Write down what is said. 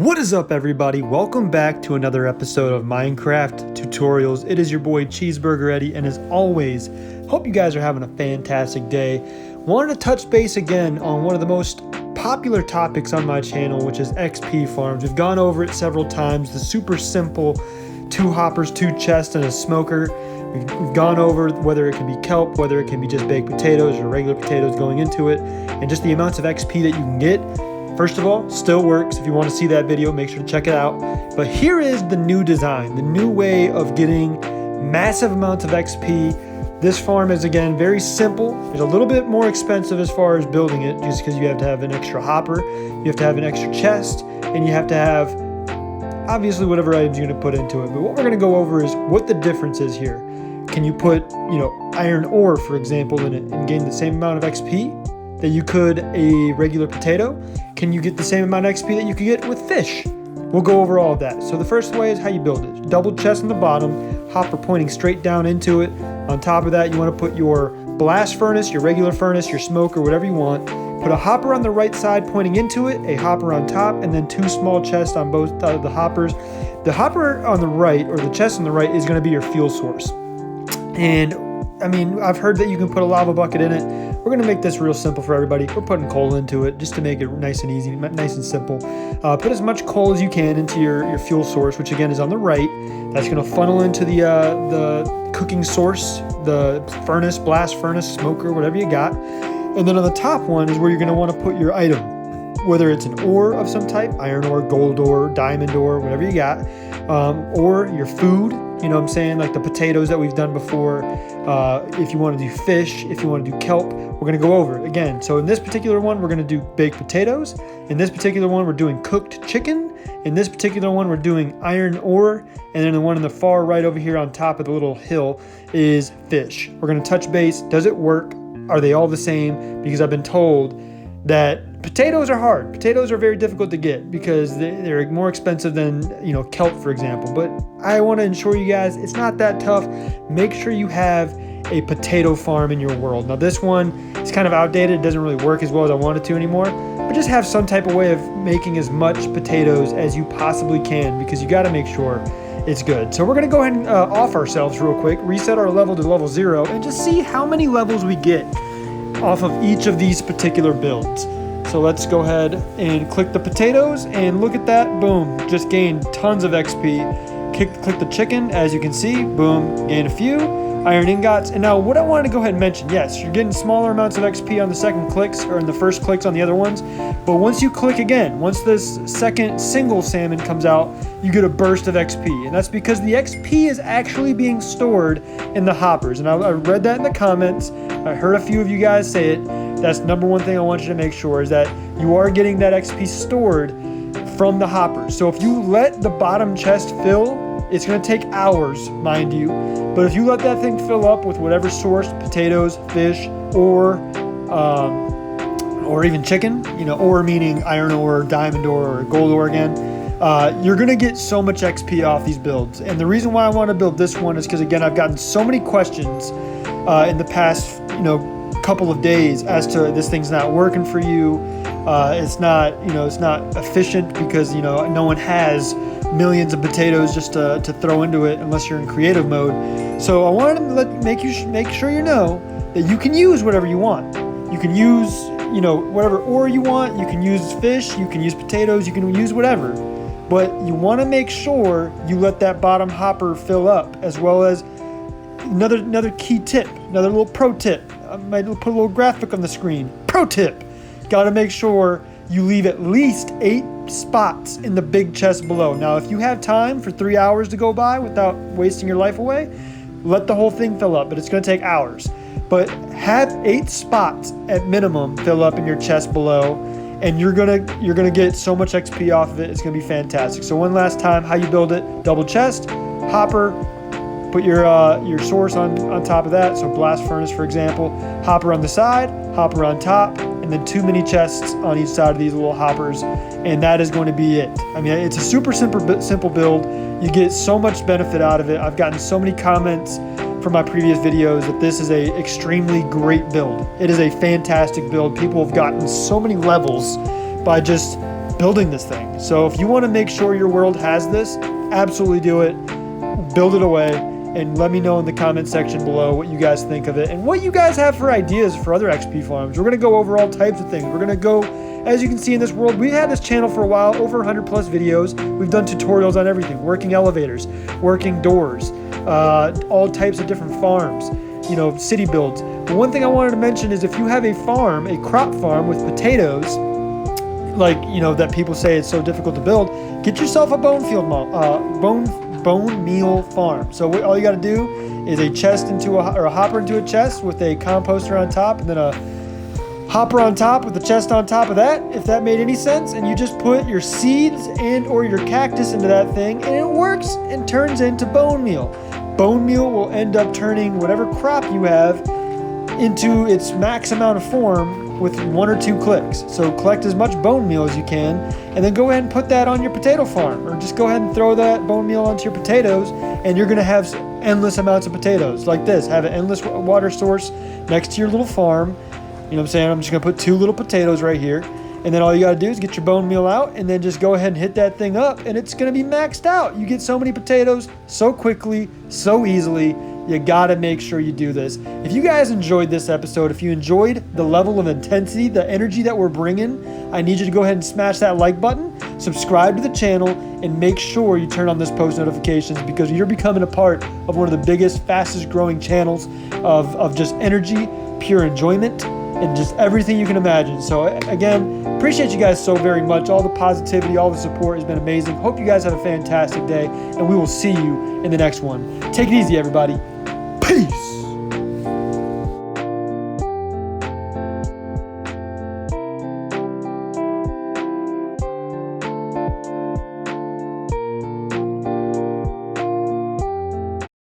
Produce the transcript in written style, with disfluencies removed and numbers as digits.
What is up, everybody? Welcome back to another episode of Minecraft Tutorials. It is your boy Cheeseburger Eddie, and as always, hope you guys are having a fantastic day. Wanted to touch base again on one of the most popular topics on my channel, which is XP farms. We've gone over it several times, the super simple 2 hoppers, 2 chests, and a smoker. We've gone over whether it can be kelp, whether it can be just baked potatoes or regular potatoes going into it, and just the amounts of XP that you can get. First of all, still works. If you want to see that video, make sure to check it out. But here is the new design, the new way of getting massive amounts of XP. This farm is, again, very simple. It's a little bit more expensive as far as building it, just because you have to have an extra hopper, you have to have an extra chest, and you have to have, obviously, whatever items you're going to put into it. But what we're going to go over is what the difference is here. Can you put, iron ore, for example, in it and gain the same amount of XP that you could a regular potato? Can you get the same amount of XP that you could get with fish? We'll go over all of that. So the first way is how you build it. Double chest on the bottom, hopper pointing straight down into it. On top of that, you want to put your blast furnace, your regular furnace, your smoker, whatever you want. Put a hopper on the right side pointing into it, a hopper on top, and then 2 small chests on both of the hoppers. The hopper on the right, or the chest on the right, is going to be your fuel source. And I've heard that you can put a lava bucket in it. We're going to make this real simple for everybody. We're putting coal into it just to make it nice and easy, nice and simple. Put as much coal as you can into your fuel source, which again is on the right. That's going to funnel into the cooking source, the furnace, blast furnace, smoker, whatever you got. And then on the top one is where you're going to want to put your item, whether it's an ore of some type, iron ore, gold ore, diamond ore, whatever you got, or your food. You know what I'm saying? Like the potatoes that we've done before. If you want to do fish, if you want to do kelp, we're going to go over it again. So in this particular one, we're going to do baked potatoes. In this particular one, we're doing cooked chicken. In this particular one, we're doing iron ore. And then the one on the far right over here on top of the little hill is fish. We're going to touch base. Does it work? Are they all the same? Because I've been told that potatoes are hard. Potatoes are very difficult to get because they're more expensive than, kelp, for example. But I want to assure you guys it's not that tough. Make sure you have a potato farm in your world. Now this one is kind of outdated. It doesn't really work as well as I want it to anymore. But just have some type of way of making as much potatoes as you possibly can, because you got to make sure it's good. So we're going to go ahead and off ourselves real quick, reset our level to level 0, and just see how many levels we get off of each of these particular builds. So let's go ahead and click the potatoes, and look at that. Boom, just gained tons of XP. Click the chicken, as you can see. Boom, gain a few iron ingots. And now what I wanted to go ahead and mention, yes, you're getting smaller amounts of XP on the second clicks, or in the first clicks on the other ones. But once you click again, once this second single salmon comes out, you get a burst of XP. And that's because the XP is actually being stored in the hoppers. And I read that in the comments. I heard a few of you guys say it. That's number one thing I want you to make sure, is that you are getting that XP stored from the hoppers. So if you let the bottom chest fill, it's going to take hours, mind you. But if you let that thing fill up with whatever source, potatoes, fish, or even chicken, ore meaning iron ore, diamond ore, or gold ore again, you're going to get so much XP off these builds. And the reason why I want to build this one is because, again, I've gotten so many questions in the past, couple of days as to this thing's not working for you. It's not efficient because, no one has millions of potatoes just to throw into it unless you're in creative mode. So I wanted to make sure you know that you can use whatever you want. You can use, whatever ore you want. You can use fish. You can use potatoes. You can use whatever. But you want to make sure you let that bottom hopper fill up, as well as another key tip, another little pro tip. I might put a little graphic on the screen. Pro tip. Got to make sure you leave at least 8 spots in the big chest below. Now, if you have time for 3 hours to go by without wasting your life away, let the whole thing fill up, but it's going to take hours. But have 8 spots at minimum fill up in your chest below, and you're gonna get so much XP off of it. It's gonna be fantastic. So one last time, how you build it: double chest, hopper. Put your source on top of that. So blast furnace, for example, hopper on the side, hopper on top, and then 2 mini chests on each side of these little hoppers, and that is going to be it. It's a super simple build. You get so much benefit out of it. I've gotten so many comments from my previous videos that this is a extremely great build. It is a fantastic build. People have gotten so many levels by just building this thing. So if you want to make sure your world has this, absolutely do it. Build it away and let me know in the comment section below what you guys think of it and what you guys have for ideas for other XP farms. We're going to go over all types of things. We're going to go, as you can see in this world, we had this channel for a while, over 100 plus videos. We've done tutorials on everything, working elevators, working doors, all types of different farms, you know, city builds. But one thing I wanted to mention is if you have a farm, a crop farm with potatoes, like, you know, that people say it's so difficult to build, get yourself a bone meal farm. So all you got to do is a chest into a hopper into a chest with a composter on top, and then a hopper on top with the chest on top of that, if that made any sense. And you just put your seeds and or your cactus into that thing, and it works and turns into bone meal. Bone meal will end up turning whatever crop you have into its max amount of form with 1 or 2 clicks. So collect as much bone meal as you can, and then go ahead and put that on your potato farm, or just go ahead and throw that bone meal onto your potatoes, and you're gonna have endless amounts of potatoes like this. Have an endless water source next to your little farm. You know what I'm saying? I'm just gonna put 2 little potatoes right here, and then all you gotta do is get your bone meal out, and then just go ahead and hit that thing up, and it's gonna be maxed out. You get so many potatoes so quickly, so easily. You gotta make sure you do this. If you guys enjoyed this episode, if you enjoyed the level of intensity, the energy that we're bringing, I need you to go ahead and smash that like button, subscribe to the channel, and make sure you turn on this post notifications, because you're becoming a part of one of the biggest, fastest growing channels of just energy, pure enjoyment, and just everything you can imagine. So again, appreciate you guys so very much. All the positivity, all the support has been amazing. Hope you guys have a fantastic day, and we will see you in the next one. Take it easy, everybody. Peace.